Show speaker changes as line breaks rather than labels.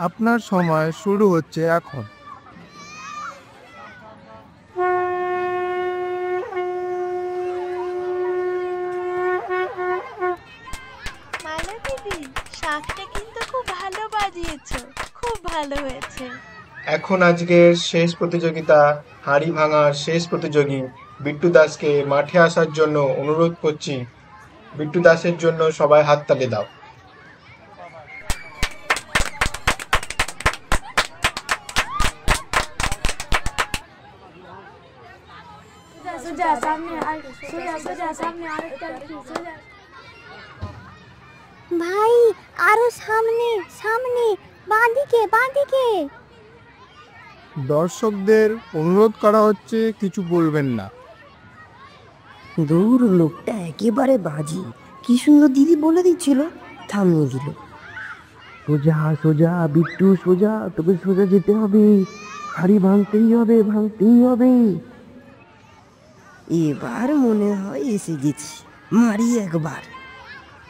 আপনার সময় শুরু হচ্ছে এখন।
মালা দিদি, শাঁখটা কিন্তু খুব ভালো বাজিয়েছো। খুব ভালো হয়েছে।
এখন আজকের শেষ প্রতিযোগিতা, হাঁড়ি ভাঙার শেষ প্রতিযোগী বিট্টু দাসকে মাঠে আসার জন্য অনুরোধ করছি। বিট্টু দাসের জন্য সবাই হাততালি দাও।
ভাই, আরো সামনে সামনে, বাঁদিকে বাঁদিকে।
দর্শকদের অনুরোধ করা হচ্ছে কিছু বলবেন না।
দূর, লোকটা একেবারে বাজি। কি সুন্দর দিদি বলে দিচ্ছিল, থামিয়ে দিল। সোজা সোজা বিট্টু, সোজা, তোকে সোজা যেতে হবে, হাড়ি ভাঙতেই হবে, ভাঙতেই হবে। এবার মনে হয় এসে গেছি, মারি একবার।